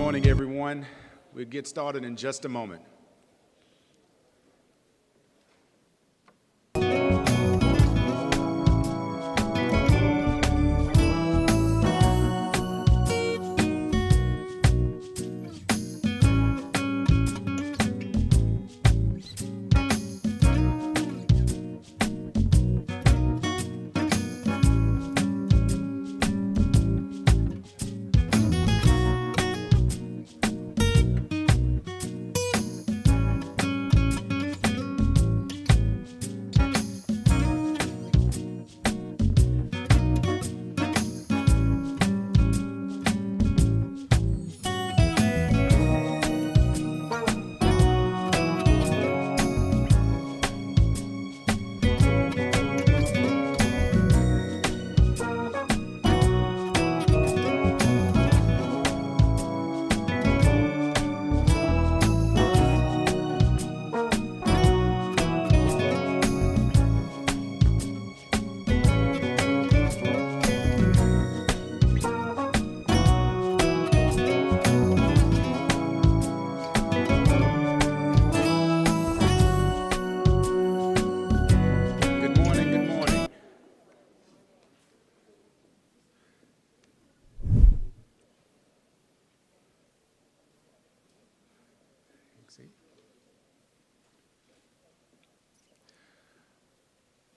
morning, everyone. We'll get started in just a moment.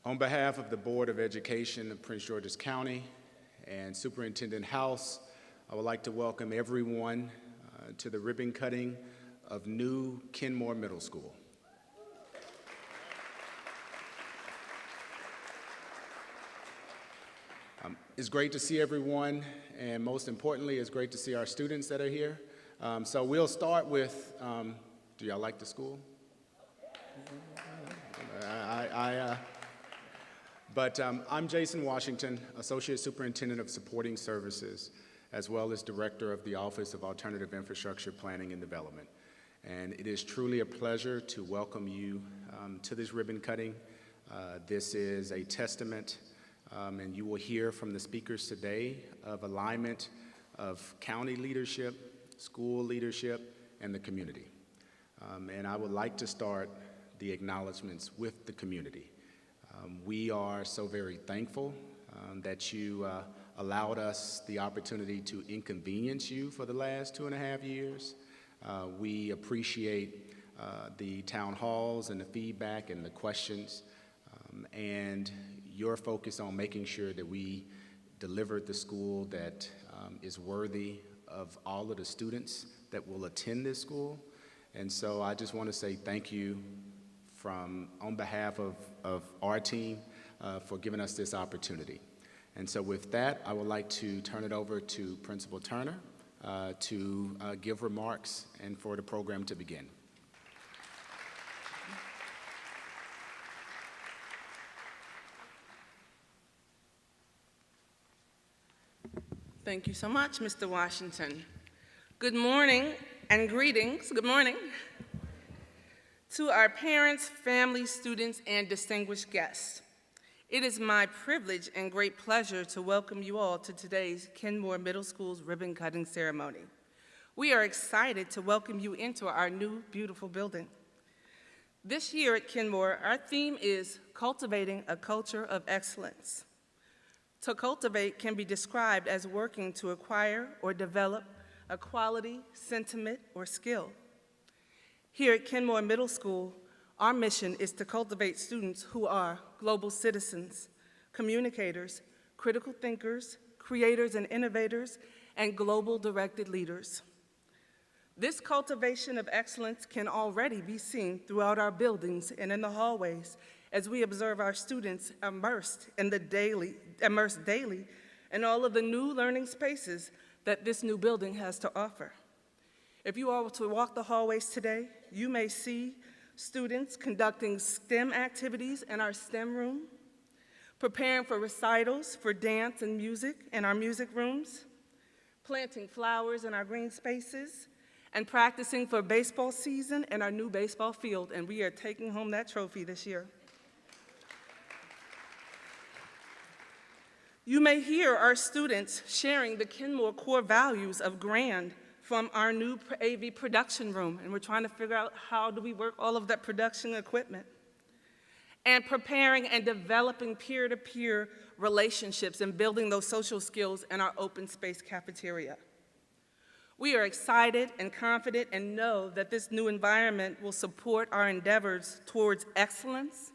On behalf of the Board of Education of Prince George's County and Superintendent House, I would like to welcome everyone to the ribbon cutting of new Kenmoor Middle School. It's great to see everyone, and most importantly, it's great to see our students that are here. So we'll start with, do y'all like the school? I'm Jason Washington, Associate Superintendent of Supporting Services, as well as Director of the Office of Alternative Infrastructure Planning and Development. And it is truly a pleasure to welcome you to this ribbon cutting. This is a testament, and you will hear from the speakers today, of alignment of county leadership, school leadership, and the community. And I would like to start the acknowledgments with the community. We are so very thankful that you allowed us the opportunity to inconvenience you for the last 2.5 years. We appreciate the town halls and the feedback and the questions, and your focus on making sure that we delivered the school that is worthy of all of the students that will attend this school. And so I just want to say thank you on behalf of our team for giving us this opportunity. And so with that, I would like to turn it over to Principal Turner to give remarks and for the program to begin. Thank you so much, Mr. Washington. Good morning and greetings. Good morning. To our parents, family, students, and distinguished guests, it is my privilege and great pleasure to welcome you all to today's Kenmoor Middle School's ribbon cutting ceremony. We are excited to welcome you into our new, beautiful building. This year at Kenmoor, our theme is cultivating a culture of excellence. To cultivate can be described as working to acquire or develop a quality, sentiment, or skill. Here at Kenmoor Middle School, our mission is to cultivate students who are global citizens, communicators, critical thinkers, creators and innovators, and global directed leaders. This cultivation of excellence can already be seen throughout our buildings and in the hallways as we observe our students immersed daily in all of the new learning spaces that this new building has to offer. If you are to walk the hallways today, you may see students conducting STEM activities in our STEM room, preparing for recitals for dance and music in our music rooms, planting flowers in our green spaces, and practicing for baseball season in our new baseball field, and we are taking home that trophy this year. You may hear our students sharing the Kenmoor core values of grand, from our new AV production room, and we're trying to figure out how do we work all of that production equipment. And preparing and developing peer-to-peer relationships and building those social skills in our open space cafeteria. We are excited and confident and know that this new environment will support our endeavors towards excellence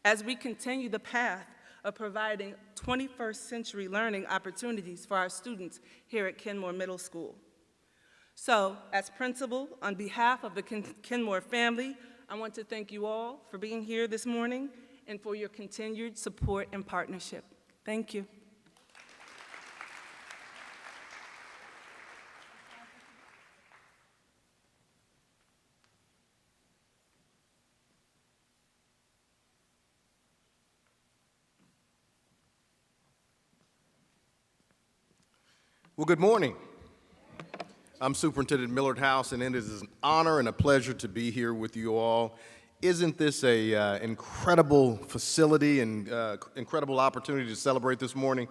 as we continue the path of providing 21st century learning opportunities for our students here at Kenmoor Middle School. So, as principal, on behalf of the Kenmoor family, I want to thank you all for being here this morning and for your continued support and partnership. Thank you. Well, good morning. I'm Superintendent Millard House, and it is an honor and a pleasure to be here with you all. Isn't this an incredible facility and incredible opportunity to celebrate this morning?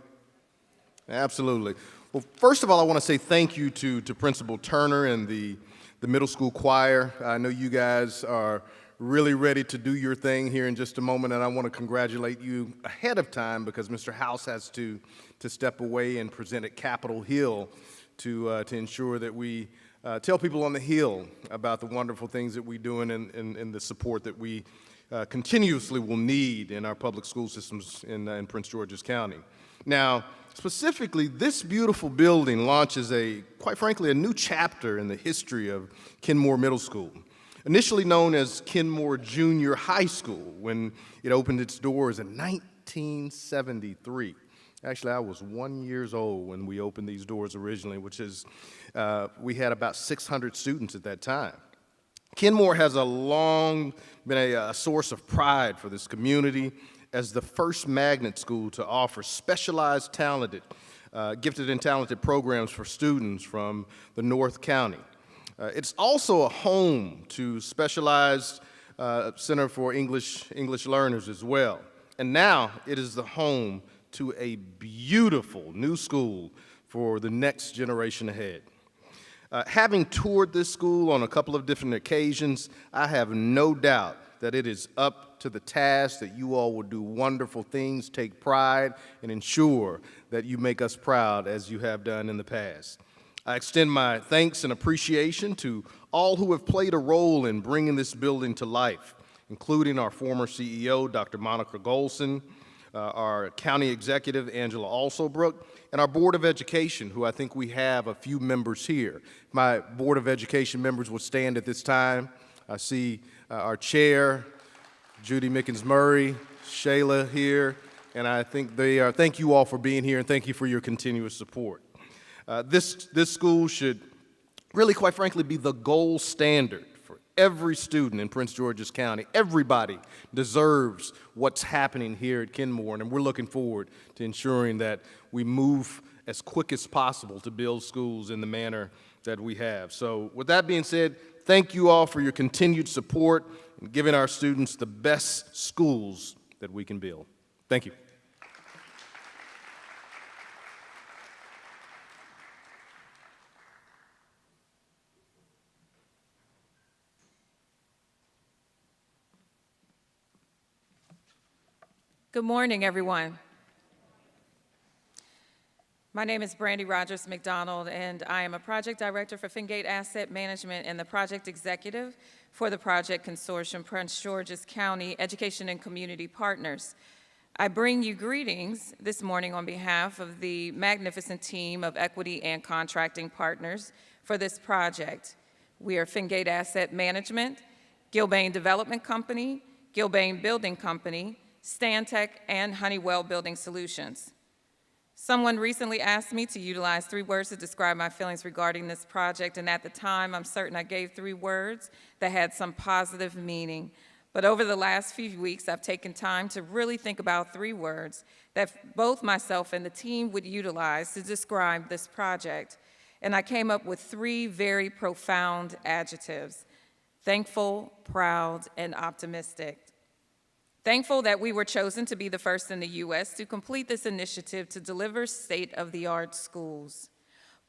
Absolutely. Well, first of all, I want to say thank you to Principal Turner and the middle school choir. I know you guys are really ready to do your thing here in just a moment, and I want to congratulate you ahead of time because Mr. House has to step away and present at Capitol Hill to ensure that we tell people on the Hill about the wonderful things that we're doing and the support that we continuously will need in our public school systems in Prince George's County. Now, specifically, this beautiful building launches quite frankly, a new chapter in the history of Kenmoor Middle School. Initially known as Kenmoor Junior High School when it opened its doors in 1973. Actually, I was 1 year old when we opened these doors originally, which is, we had about 600 students at that time. Kenmoor has long been a source of pride for this community as the first magnet school to offer specialized gifted and talented programs for students from the North County. It's also a home to specialized Center for English Learners as well. And now it is the home to a beautiful new school for the next generation ahead. Having toured this school on a couple of different occasions, I have no doubt that it is up to the task that you all will do wonderful things, take pride, and ensure that you make us proud as you have done in the past. I extend my thanks and appreciation to all who have played a role in bringing this building to life, including our former CEO, Dr. Monica Golson, our county executive, Angela Alsobrook, and our Board of Education, who I think we have a few members here. My Board of Education members will stand at this time. I see our chair, Judy Mickens-Murray, Shayla here, and I think they are. Thank you all for being here, and thank you for your continuous support. This school should really, quite frankly, be the gold standard for every student in Prince George's County. Everybody deserves what's happening here at Kenmoor, and we're looking forward to ensuring that we move as quick as possible to build schools in the manner that we have. So with that being said, thank you all for your continued support in giving our students the best schools that we can build. Thank you. Good morning, everyone. My name is Brandi McDonald, and I am a project director for Fingate Asset Management and the project executive for the Project Consortium Prince George's County Education and Community Partners. I bring you greetings this morning on behalf of the magnificent team of equity and contracting partners for this project. We are Fingate Asset Management, Gilbane Development Company, Gilbane Building Company, Stantec, and Honeywell Building Solutions. Someone recently asked me to utilize 3 words to describe my feelings regarding this project, and at the time, I'm certain I gave 3 words that had some positive meaning. But over the last few weeks, I've taken time to really think about 3 words that both myself and the team would utilize to describe this project. And I came up with 3 very profound adjectives: thankful, proud, and optimistic. Thankful that we were chosen to be the first in the U.S. to complete this initiative to deliver state-of-the-art schools.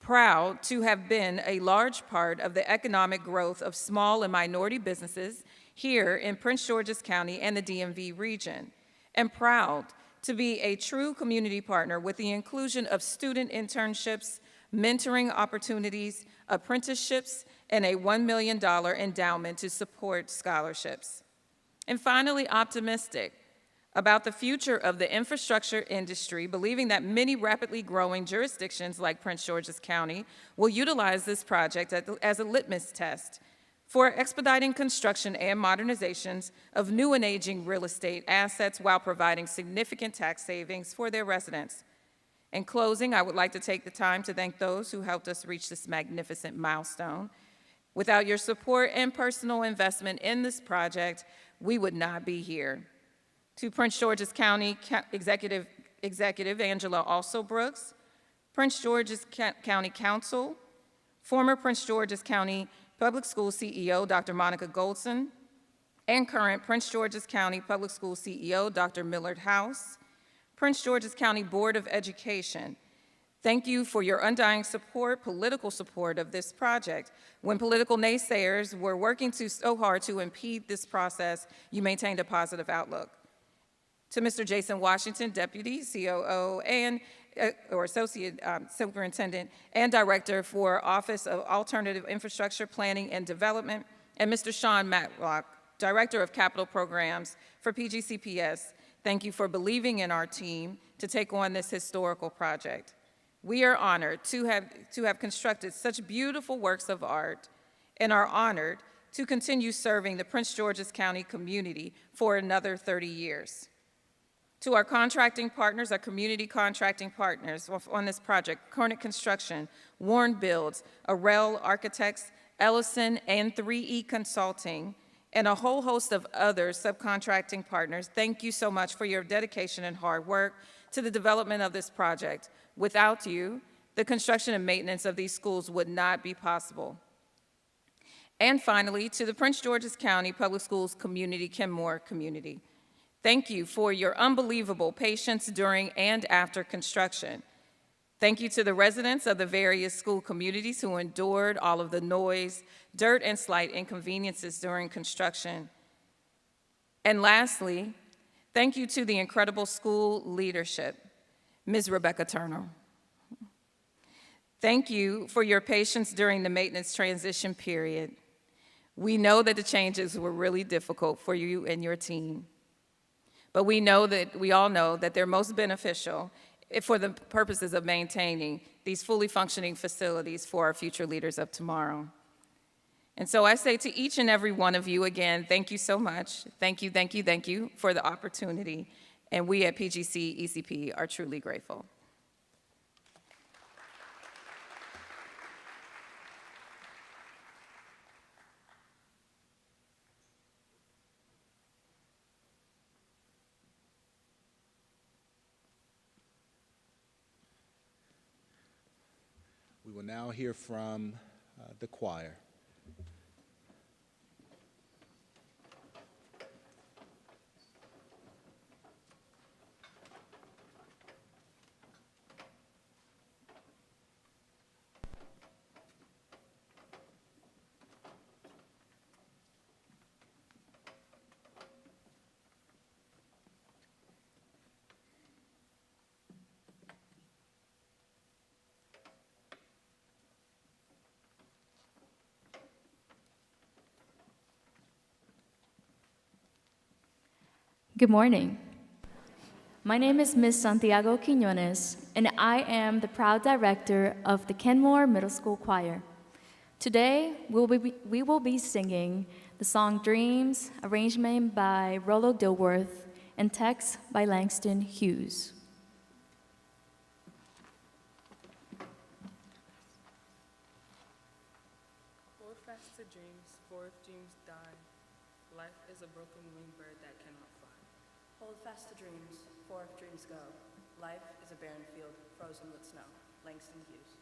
Proud to have been a large part of the economic growth of small and minority businesses here in Prince George's County and the DMV region, and proud to be a true community partner with the inclusion of student internships, mentoring opportunities, apprenticeships, and a $1 million endowment to support scholarships. And finally, optimistic about the future of the infrastructure industry, believing that many rapidly growing jurisdictions like Prince George's County will utilize this project as a litmus test for expediting construction and modernizations of new and aging real estate assets while providing significant tax savings for their residents. In closing, I would like to take the time to thank those who helped us reach this magnificent milestone. Without your support and personal investment in this project, we would not be here. To Prince George's County Executive Angela Also Brooks, Prince George's County Council, former Prince George's County Public School CEO, Dr. Monica Goldson, and current Prince George's County Public School CEO, Dr. Millard House, Prince George's County Board of Education, thank you for your undying support, political support of this project. When political naysayers were working so hard to impede this process, you maintained a positive outlook. To Mr. Jason Washington, Deputy COO and or Associate Superintendent and Director for Office of Alternative Infrastructure Planning and Development, and Mr. Sean Matlock, Director of Capital Programs for PGCPS, thank you for believing in our team to take on this historical project. We are honored to have constructed such beautiful works of art and are honored to continue serving the Prince George's County community for another 30 years. To our contracting partners, our community contracting partners on this project, Cornick Construction, Warren Builds, Arel Architects, Ellison, and 3E Consulting, and a whole host of other subcontracting partners, thank you so much for your dedication and hard work to the development of this project. Without you, the construction and maintenance of these schools would not be possible. And finally, to the Prince George's County Public Schools community, Kenmoor community, thank you for your unbelievable patience during and after construction. Thank you to the residents of the various school communities who endured all of the noise, dirt, and slight inconveniences during construction. And lastly, thank you to the incredible school leadership, Ms. Rebecca Turner. Thank you for your patience during the maintenance transition period. We know that the changes were really difficult for you and your team. But we all know that they're most beneficial for the purposes of maintaining these fully functioning facilities for our future leaders of tomorrow. And so I say to each and every one of you again, thank you so much. Thank you, thank you, thank you for the opportunity. And we at PGC ECP are truly grateful. We will now hear from the choir. Good morning. My name is Ms. Santiago Quiñones, and I am the proud director of the Kenmoor Middle School Choir. Today, we will be singing the song Dreams, arrangement by Rollo Dilworth, and text by Langston Hughes. Hold fast to dreams, for if dreams die, life is a broken winged bird that cannot fly. Hold fast to dreams, for if dreams go, life is a barren field frozen with snow. Langston Hughes.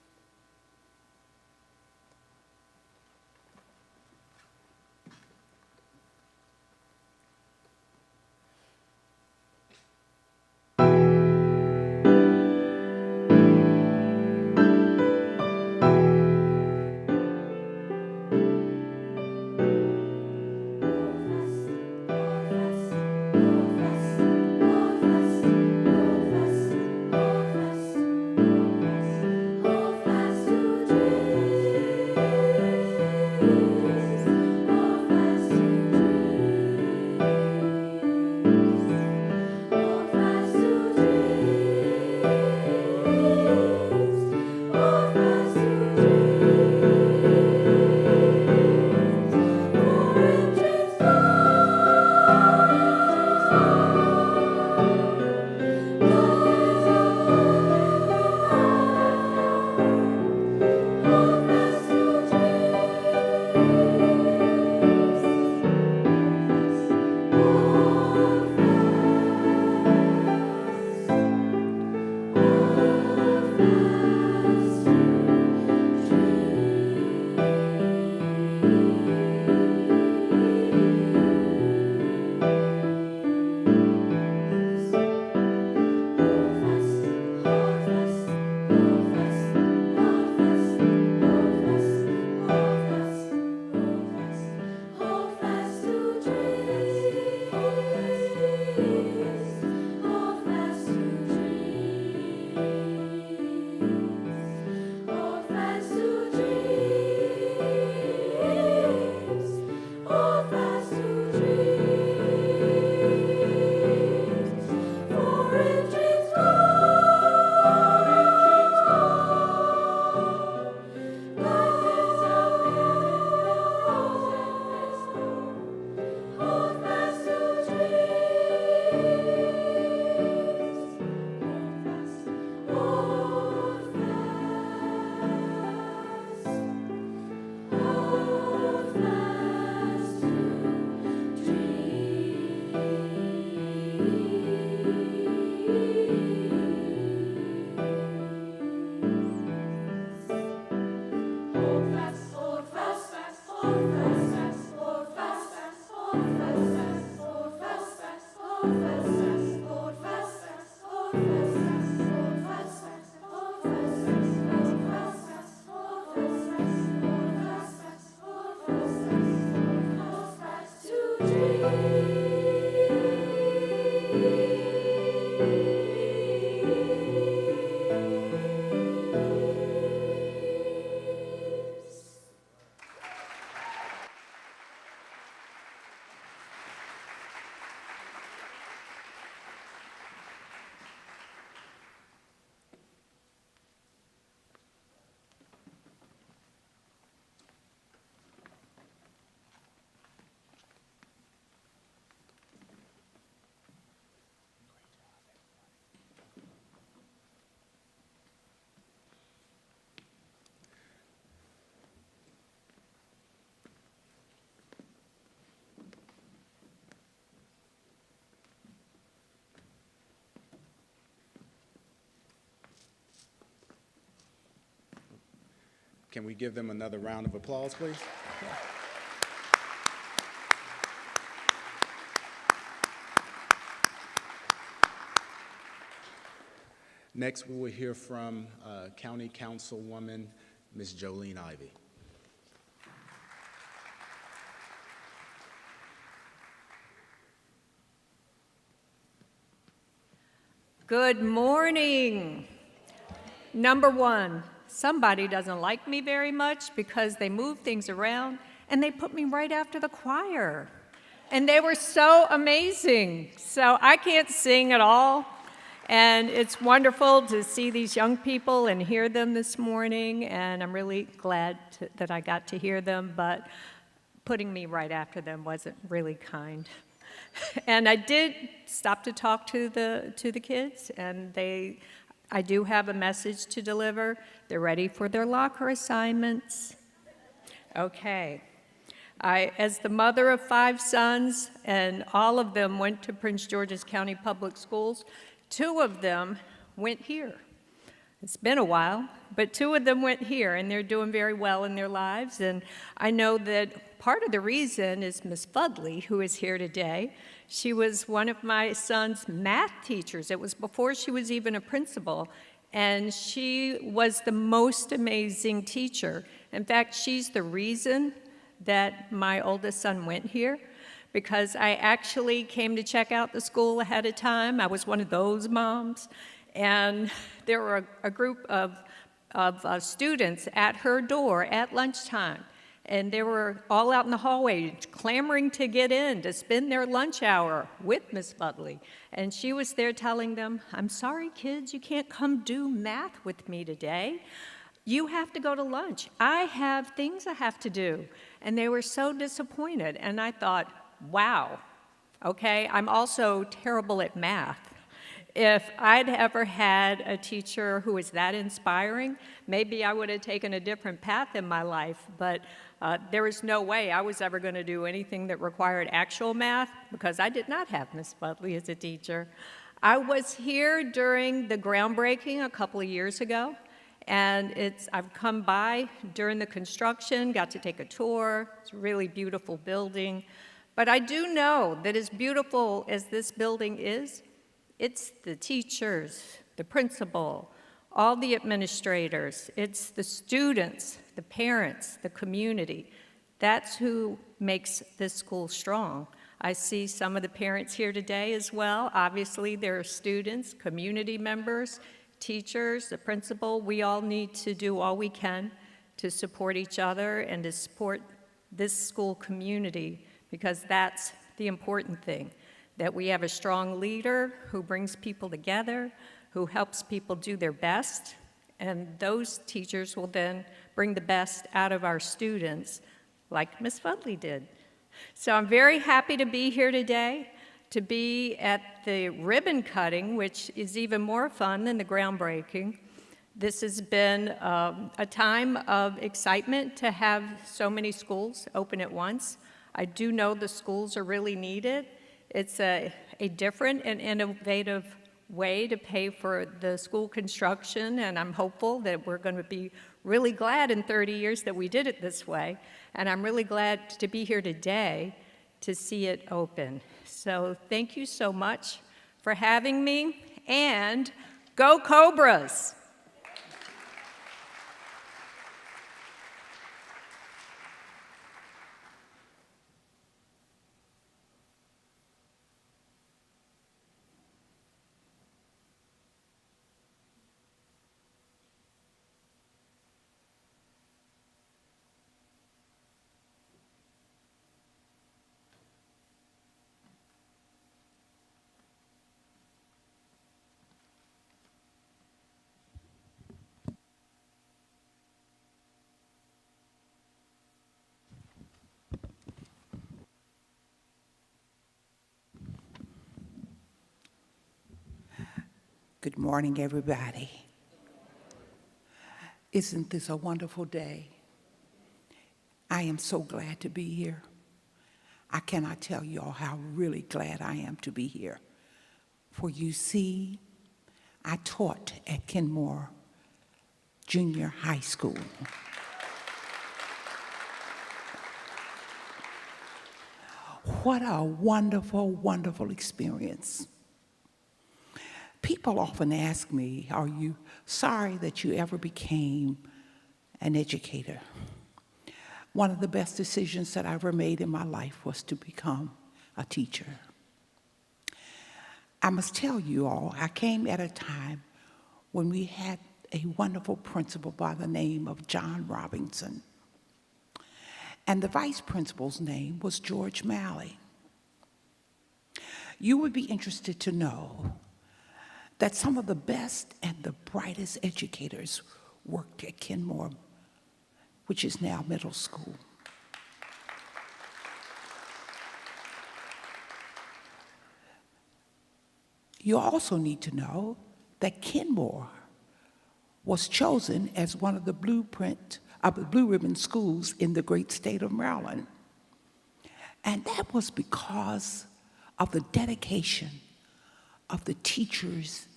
Can we give them another round of applause, please? Next, we will hear from County Councilwoman, Ms. Jolene Ivey. Good morning. Number one, somebody doesn't like me very much because they move things around and they put me right after the choir. And they were so amazing. So I can't sing at all. And it's wonderful to see these young people and hear them this morning. And I'm really glad that I got to hear them, but putting me right after them wasn't really kind. And I did stop to talk to the kids, and I do have a message to deliver. They're ready for their locker assignments. Okay. As the mother of 5 sons, and all of them went to Prince George's County Public Schools, 2 of them went here. It's been a while, but 2 of them went here, and they're doing very well in their lives. And I know that part of the reason is Miss Fudley, who is here today. She was one of my son's math teachers. It was before she was even a principal, and she was the most amazing teacher. In fact, she's the reason that my oldest son went here, because I actually came to check out the school ahead of time. I was one of those moms. And there were a group of students at her door at lunchtime. And they were all out in the hallway clamoring to get in, to spend their lunch hour with Miss Fudley. And she was there telling them, "I'm sorry, kids, you can't come do math with me today. You have to go to lunch. I have things I have to do." And they were so disappointed. And I thought, wow, okay, I'm also terrible at math. If I'd ever had a teacher who was that inspiring, maybe I would have taken a different path in my life, but there was no way I was ever going to do anything that required actual math because I did not have Miss Fudley as a teacher. I was here during the groundbreaking a couple of years ago, and I've come by during the construction, got to take a tour. It's a really beautiful building. But I do know that as beautiful as this building is, it's the teachers, the principal, all the administrators, it's the students, the parents, the community. That's who makes this school strong. I see some of the parents here today as well. Obviously, there are students, community members, teachers, the principal. We all need to do all we can to support each other and to support this school community, because that's the important thing, that we have a strong leader who brings people together, who helps people do their best, and those teachers will then bring the best out of our students, like Ms. Fudley did. So I'm very happy to be here today, to be at the ribbon cutting, which is even more fun than the groundbreaking. This has been a time of excitement to have so many schools open at once. I do know the schools are really needed. It's a different and innovative way to pay for the school construction, and I'm hopeful that we're going to be really glad in 30 years that we did it this way. And I'm really glad to be here today to see it open. So thank you so much for having me, and go Cobras! Good morning, everybody. Isn't this a wonderful day? I am so glad to be here. I cannot tell you all how really glad I am to be here. For you see, I taught at Kenmoor Junior High School. what a wonderful, wonderful experience. People often ask me, are you sorry that you ever became an educator? One of the best decisions that I ever made in my life was to become a teacher. I must tell you all, I came at a time when we had a wonderful principal by the name of John Robinson. And the vice principal's name was George Malley. You would be interested to know that some of the best and the brightest educators worked at Kenmoor, which is now middle school. You also need to know that Kenmoor was chosen as one of the blue ribbon schools in the great state of Maryland. And that was because of the dedication of the teachers,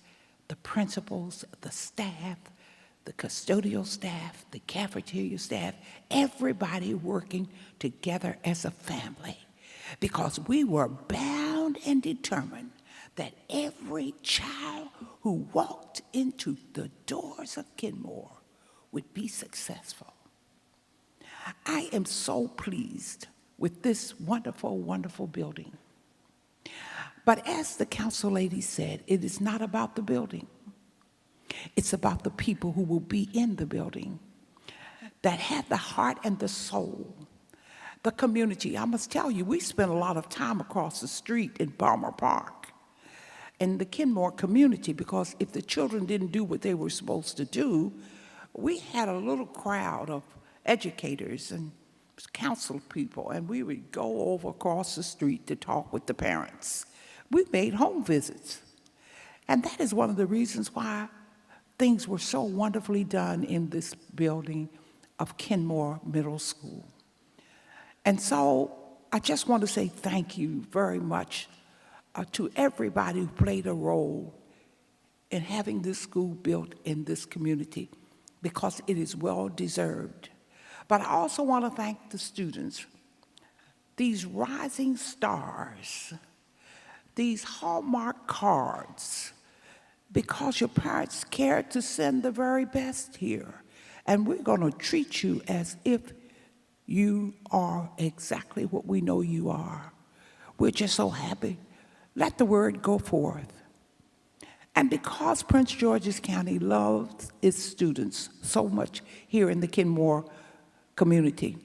the principals, the staff, the custodial staff, the cafeteria staff, everybody working together as a family, because we were bound and determined that every child who walked into the doors of Kenmoor would be successful. I am so pleased with this wonderful, wonderful building. But as the council lady said, it is not about the building. It's about the people who will be in the building that have the heart and the soul. The community, I must tell you, we spent a lot of time across the street in Palmer Park in the Kenmoor community, because if the children didn't do what they were supposed to do, we had a little crowd of educators and council people, and we would go over across the street to talk with the parents. We made home visits. And that is one of the reasons why things were so wonderfully done in this building of Kenmoor Middle School. And so I just want to say thank you very much to everybody who played a role in having this school built in this community, because it is well deserved. But I also want to thank the students, these rising stars, these Hallmark cards, because your parents cared to send the very best here. And we're going to treat you as if you are exactly what we know you are. We're just so happy. Let the word go forth. And because Prince George's County loves its students so much here in the Kenmoor community,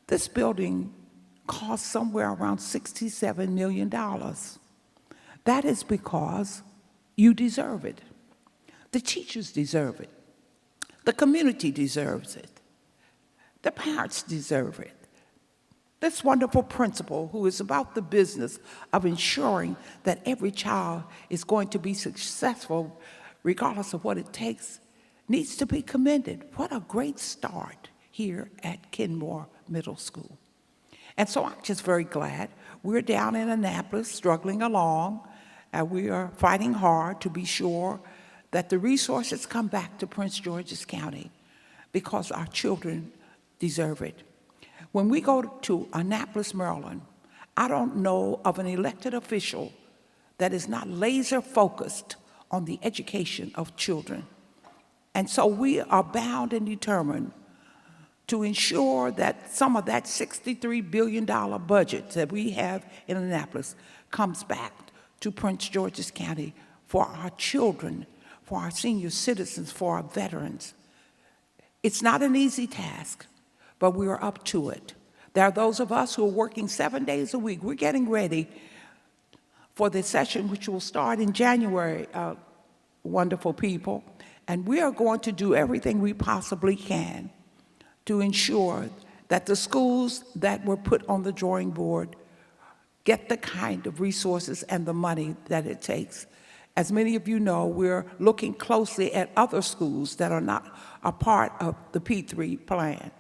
this building cost somewhere around $67 million. That is because you deserve it. The teachers deserve it. The community deserves it. The parents deserve it. This wonderful principal, who is about the business of ensuring that every child is going to be successful regardless of what it takes, needs to be commended. What a great start here at Kenmoor Middle School. And so I'm just very glad. We're down in Annapolis struggling along, and we are fighting hard to be sure that the resources come back to Prince George's County, because our children deserve it. When we go to Annapolis, Maryland, I don't know of an elected official that is not laser focused on the education of children. And so we are bound and determined to ensure that some of that $63 billion budget that we have in Annapolis comes back to Prince George's County for our children, for our senior citizens, for our veterans. It's not an easy task, but we are up to it. There are those of us who are working 7 days a week. We're getting ready for the session, which will start in January, wonderful people, and we are going to do everything we possibly can to ensure that the schools that were put on the drawing board get the kind of resources and the money that it takes. As many of you know, we're looking closely at other schools that are not a part of the P3 plan.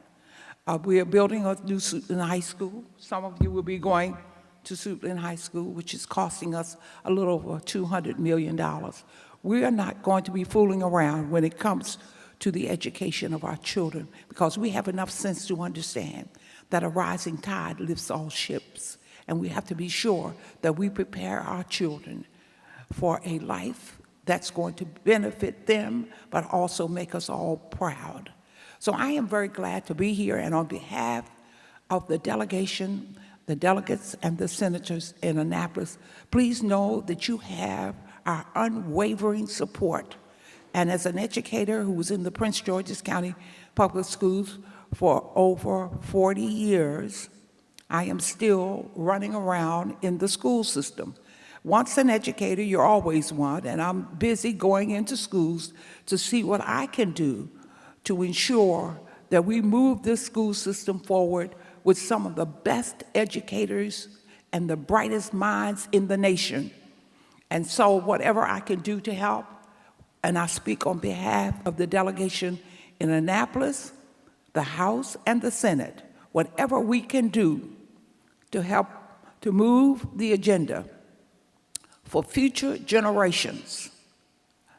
We are building a new Suitland High School. Some of you will be going to Suitland High School, which is costing us a little over $200 million. We are not going to be fooling around when it comes to the education of our children, because we have enough sense to understand that a rising tide lifts all ships. And we have to be sure that we prepare our children for a life that's going to benefit them, but also make us all proud. So I am very glad to be here, and on behalf of the delegation, the delegates, and the senators in Annapolis, please know that you have our unwavering support. And as an educator who was in the Prince George's County Public Schools for over 40 years, I am still running around in the school system. Once an educator, you're always one, and I'm busy going into schools to see what I can do to ensure that we move this school system forward with some of the best educators and the brightest minds in the nation. And so whatever I can do to help, and I speak on behalf of the delegation in Annapolis, the House, and the Senate, whatever we can do to help to move the agenda for future generations,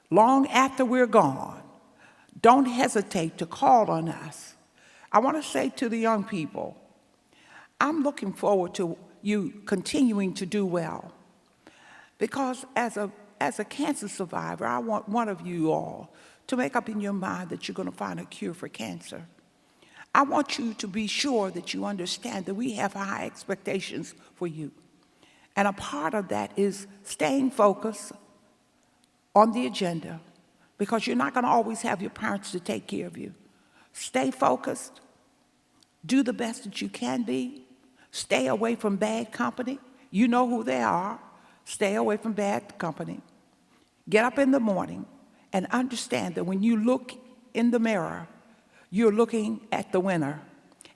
long after we're gone, don't hesitate to call on us. I want to say to the young people, I'm looking forward to you continuing to do well, because as a cancer survivor, I want one of you all to make up in your mind that you're going to find a cure for cancer. I want you to be sure that you understand that we have high expectations for you. And a part of that is staying focused on the agenda, because you're not going to always have your parents to take care of you. Stay focused. Do the best that you can be. Stay away from bad company. You know who they are. Stay away from bad company. Get up in the morning and understand that when you look in the mirror, you're looking at the winner.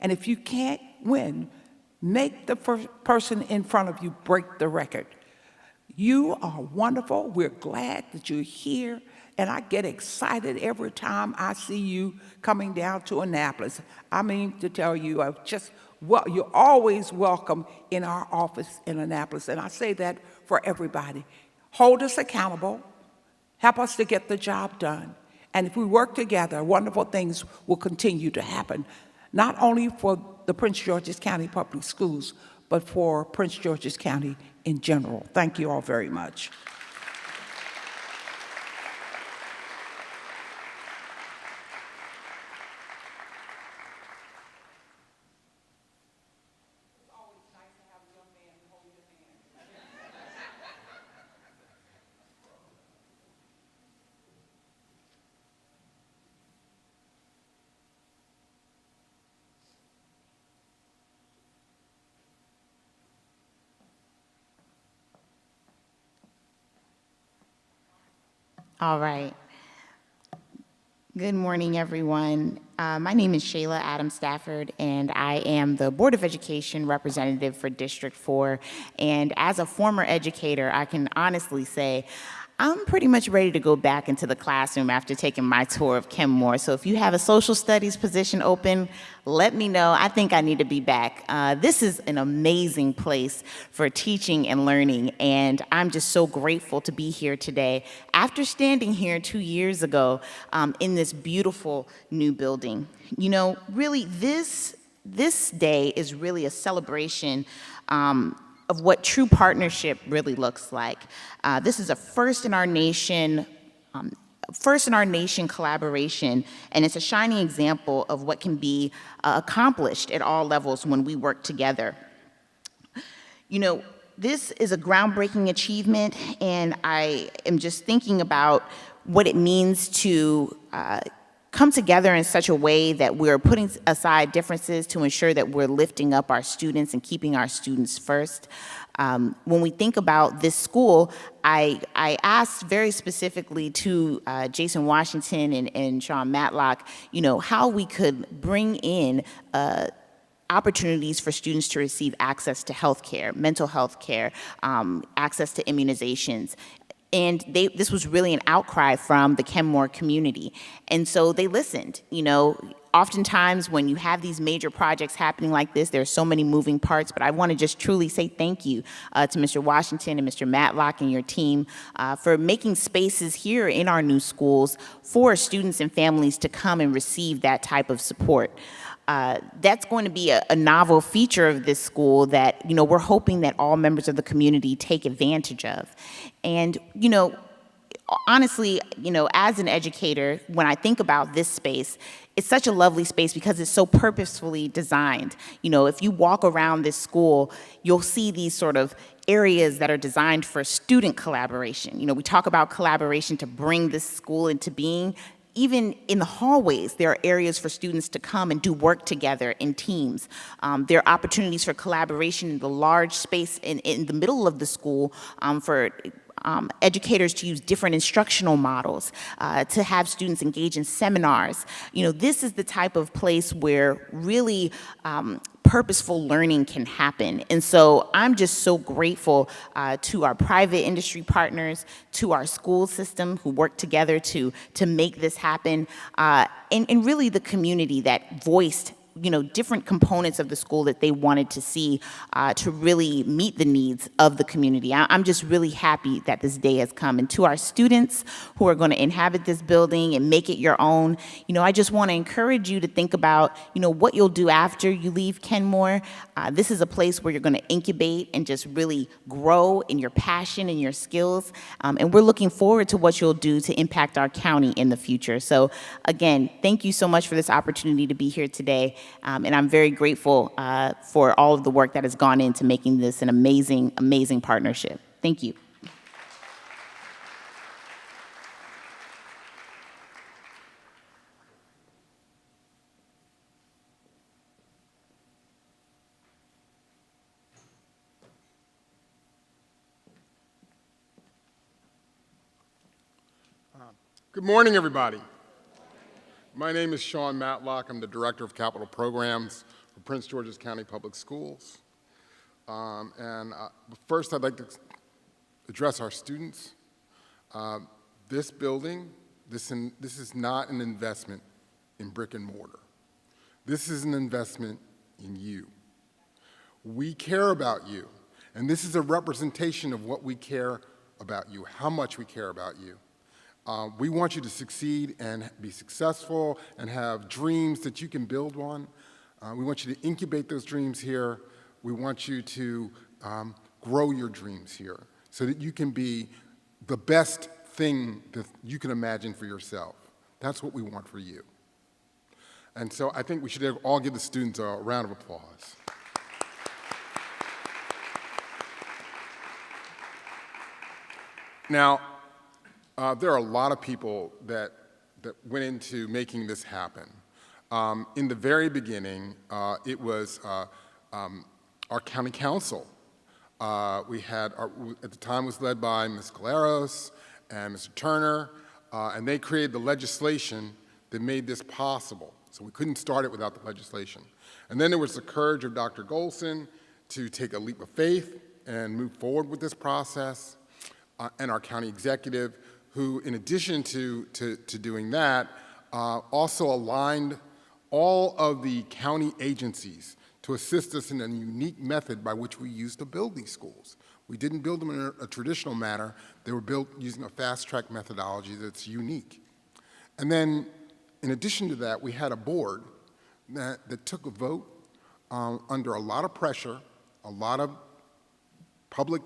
And if you can't win, make the first person in front of you break the record. You are wonderful. We're glad that you're here. And I get excited every time I see you coming down to Annapolis. I mean to tell you, you're always welcome in our office in Annapolis. And I say that for everybody. Hold us accountable. Help us to get the job done. And if we work together, wonderful things will continue to happen, not only for the Prince George's County Public Schools, but for Prince George's County in general. Thank you all very much. All right. Good morning, everyone. My name is Shayla Adams Stafford, and I am the Board of Education representative for District 4. And as a former educator, I can honestly say I'm pretty much ready to go back into the classroom after taking my tour of Kenmoor. So if you have a social studies position open, let me know. I think I need to be back. This is an amazing place for teaching and learning, and I'm just so grateful to be here today after standing here 2 years ago in this beautiful new building. You know, really, this day is really a celebration of what true partnership really looks like. This is a first in our nation collaboration, and it's a shining example of what can be accomplished at all levels when we work together. You know, this is a groundbreaking achievement, and I am just thinking about what it means to come together in such a way that we're putting aside differences to ensure that we're lifting up our students and keeping our students first. When we think about this school, I asked very specifically to Jason Washington and Sean Matlock, you know, how we could bring in opportunities for students to receive access to health care, mental health care, access to immunizations. And this was really an outcry from the Kenmoor community. And so they listened. You know, oftentimes when you have these major projects happening like this, there are so many moving parts, but I want to just truly say thank you to Mr. Washington and Mr. Matlock and your team for making spaces here in our new schools for students and families to come and receive that type of support. That's going to be a novel feature of this school that, we're hoping that all members of the community take advantage of. And, honestly, as an educator, when I think about this space, it's such a lovely space because it's so purposefully designed. If you walk around this school, you'll see these sort of areas that are designed for student collaboration. We talk about collaboration to bring this school into being. Even in the hallways, there are areas for students to come and do work together in teams. There are opportunities for collaboration in the large space in the middle of the school for educators to use different instructional models, to have students engage in seminars. This is the type of place where really purposeful learning can happen. And so I'm just so grateful to our private industry partners, to our school system who work together to make this happen, and really the community that voiced different components of the school that they wanted to see to really meet the needs of the community. I'm just really happy that this day has come. And to our students who are going to inhabit this building and make it your own, I just want to encourage you to think about, what you'll do after you leave Kenmoor. This is a place where you're going to incubate and just really grow in your passion and your skills. And we're looking forward to what you'll do to impact our county in the future. So again, thank you so much for this opportunity to be here today. And I'm very grateful for all of the work that has gone into making this an amazing, amazing partnership. Thank you. Good morning, everybody. My name is Sean Matlock. I'm the Director of Capital Programs for Prince George's County Public Schools. First, I'd like to address our students. This building, this is not an investment in brick and mortar. This is an investment in you. We care about you, and this is a representation of what we care about you, how much we care about you. We want you to succeed and be successful and have dreams that you can build on. We want you to incubate those dreams here. We want you to grow your dreams here so that you can be the best thing that you can imagine for yourself. That's what we want for you. And so I think we should all give the students a round of applause. Now, there are a lot of people that went into making this happen. In the very beginning, it was our county council. We had, at the time was led by Ms. Galeros and Mr. Turner, and they created the legislation that made this possible. So we couldn't start it without the legislation. And then there was the courage of Dr. Golson to take a leap of faith and move forward with this process, and our county executive, who, in addition to doing that, also aligned all of the county agencies to assist us in a unique method by which we used to build these schools. We didn't build them in a traditional manner. They were built using a fast-track methodology that's unique. And then, in addition to that, we had a board that took a vote under a lot of pressure, a lot of public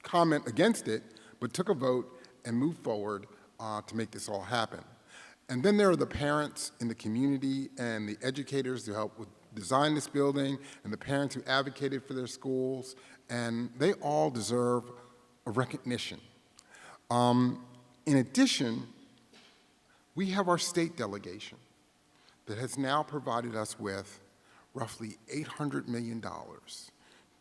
comment against it, but took a vote and move forward to make this all happen. And then there are the parents in the community and the educators who helped with design this building, and the parents who advocated for their schools, and they all deserve a recognition. In addition, we have our state delegation that has now provided us with roughly $800 million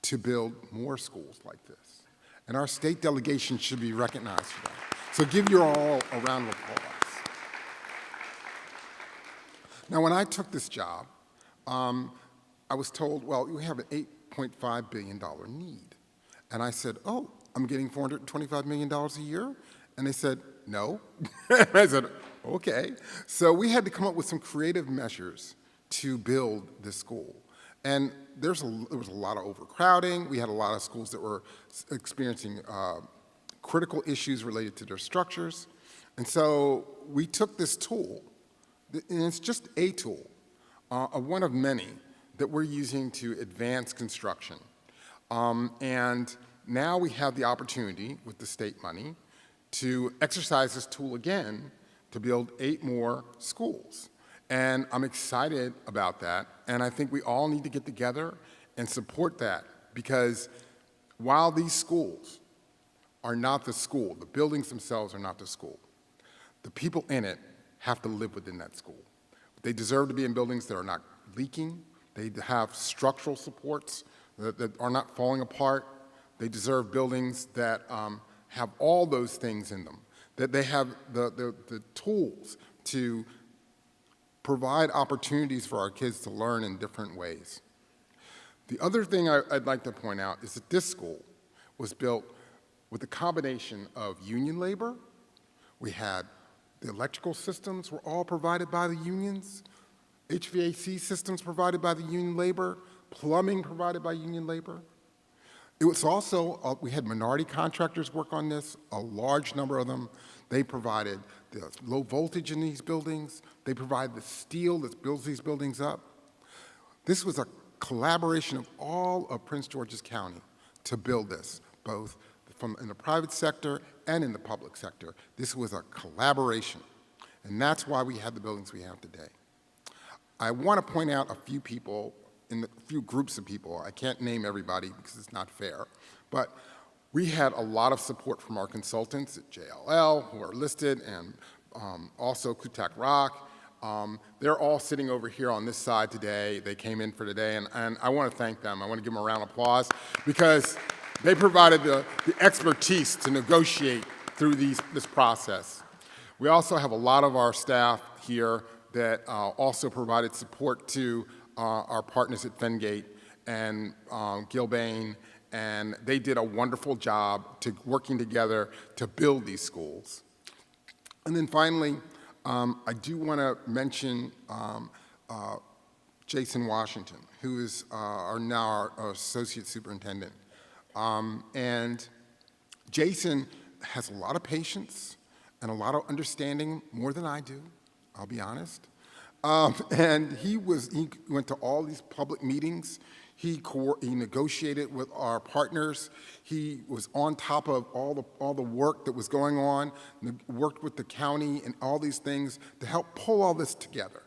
to build more schools like this. And our state delegation should be recognized for that. So give you all a round of applause. Now, when I took this job, I was told, well, we have an $8.5 billion need. And I said, oh, I'm getting $425 million a year? And they said, no. I said, Okay, so we had to come up with some creative measures to build this school. And there was a lot of overcrowding. We had a lot of schools that were experiencing critical issues related to their structures. And so we took this tool, and it's just a tool, one of many that we're using to advance construction. And now we have the opportunity with the state money to exercise this tool again to build 8 more schools. And I'm excited about that, and I think we all need to get together and support that, because while these schools are not the school, the buildings themselves are not the school, the people in it have to live within that school. They deserve to be in buildings that are not leaking. They have structural supports that are not falling apart. They deserve buildings that have all those things in them, that they have the tools to provide opportunities for our kids to learn in different ways. The other thing I'd like to point out is that this school was built with a combination of union labor. We had the electrical systems were all provided by the unions, HVAC systems provided by the union labor, plumbing provided by union labor. It was also, we had minority contractors work on this, a large number of them. They provided the low voltage in these buildings. They provided the steel that builds these buildings up. This was a collaboration of all of Prince George's County to build this, both in the private sector and in the public sector. This was a collaboration, and that's why we have the buildings we have today. I want to point out a few people, a few groups of people. I can't name everybody because it's not fair, but we had a lot of support from our consultants at JLL, who are listed, and also Kutak Rock. They're all sitting over here on this side today. They came in for today, and I want to thank them. I want to give them a round of applause because they provided the expertise to negotiate through this process. We also have a lot of our staff here that also provided support to our partners at Fengate and Gilbane, and they did a wonderful job working together to build these schools. And then finally, I do want to mention Jason Washington, who is now our associate superintendent. And Jason has a lot of patience and a lot of understanding, more than I do, I'll be honest. And he went to all these public meetings. He negotiated with our partners. He was on top of all the work that was going on, worked with the county and all these things to help pull all this together.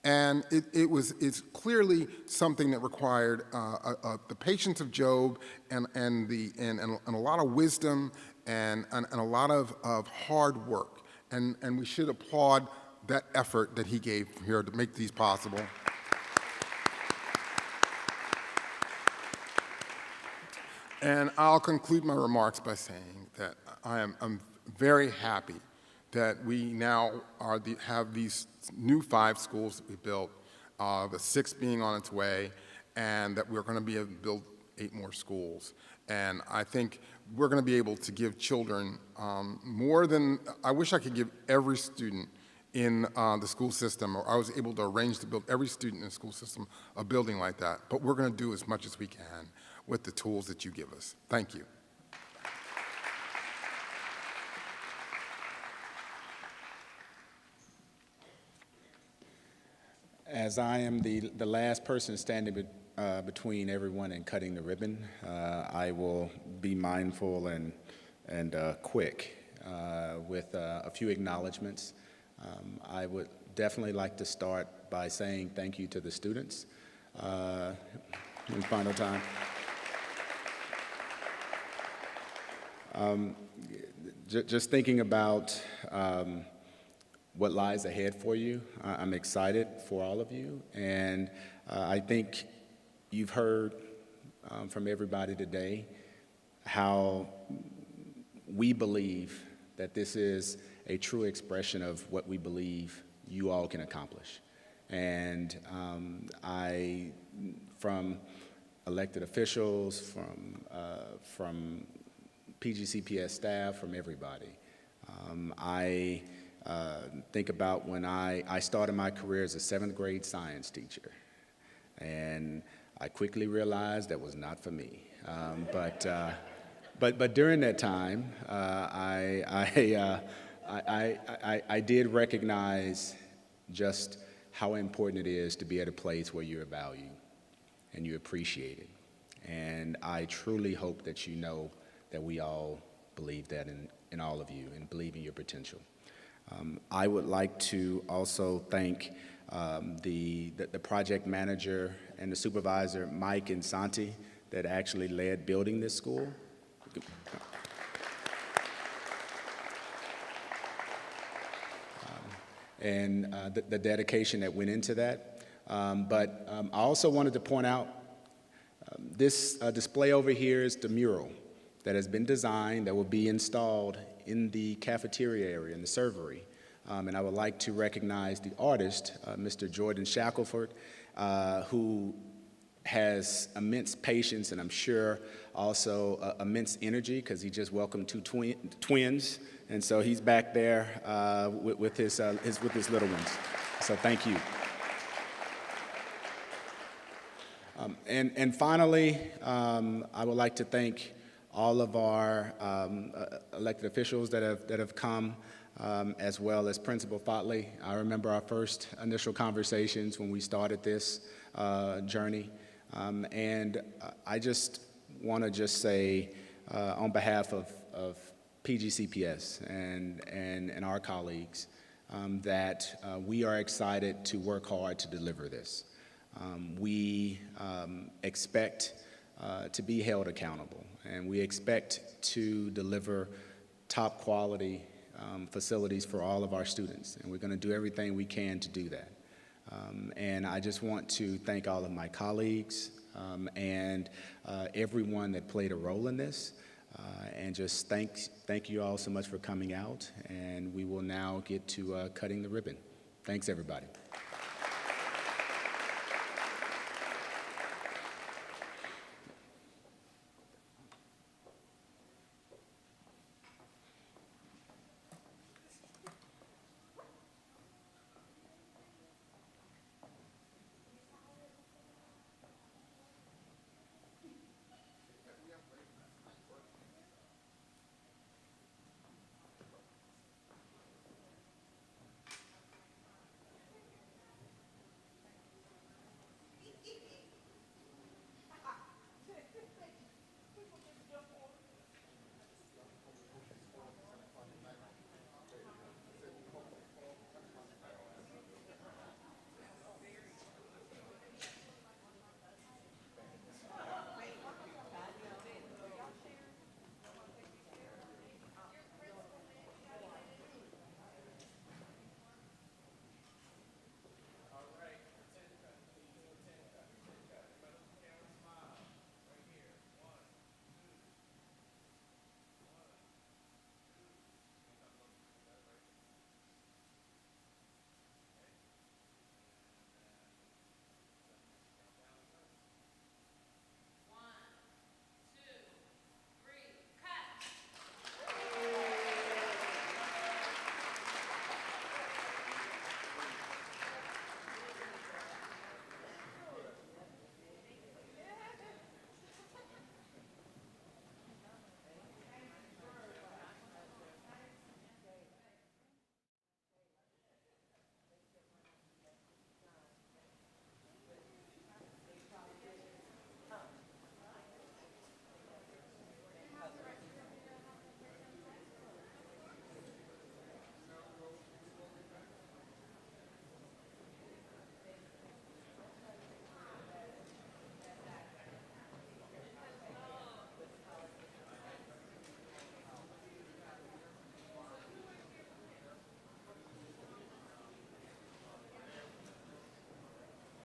And it's clearly something that required the patience of Job and a lot of wisdom and a lot of hard work. And we should applaud that effort that he gave here to make these possible. And I'll conclude my remarks by saying that I'm very happy that we now have these new 5 schools that we built, the 6th being on its way, and that we're going to be able to build 8 more schools. And I think we're going to be able to give children more than, I wish I could give every student in the school system, or I was able to arrange to build every student in the school system a building like that. But we're going to do as much as we can with the tools that you give us. Thank you. As I am the last person standing between everyone and cutting the ribbon, I will be mindful and quick with a few acknowledgments. I would definitely like to start by saying thank you to the students. In final time. Just thinking about what lies ahead for you, I'm excited for all of you, and I think you've heard from everybody today how we believe that this is a true expression of what we believe you all can accomplish. And from elected officials, from PGCPS staff, from everybody, I think about when I started my career as a 7th grade science teacher. And I quickly realized that was not for me. But during that time, I did recognize just how important it is to be at a place where you're valued and you're appreciated. And I truly hope that you know that we all believe that in all of you and believe in your potential. I would like to also thank the project manager and the supervisor, Mike and Santi, that actually led building this school. And the dedication that went into that. But I also wanted to point out this display over here is the mural that has been designed that will be installed in the cafeteria area, in the servery. And I would like to recognize the artist, Mr. Jordan Shackelford, who has immense patience and I'm sure also immense energy because he just welcomed 2 twins. And so he's back there with his little ones. So thank you. And finally, I would like to thank all of our elected officials that have come, as well as Principal Fotley. I remember our first initial conversations when we started this journey. And I just want to say, on behalf of PGCPS and our colleagues, that we are excited to work hard to deliver this. We expect to be held accountable, and we expect to deliver top quality facilities for all of our students, and we're going to do everything we can to do that. And I just want to thank all of my colleagues and everyone that played a role in this, and just thank you all so much for coming out, and we will now get to cutting the ribbon. Thanks, everybody.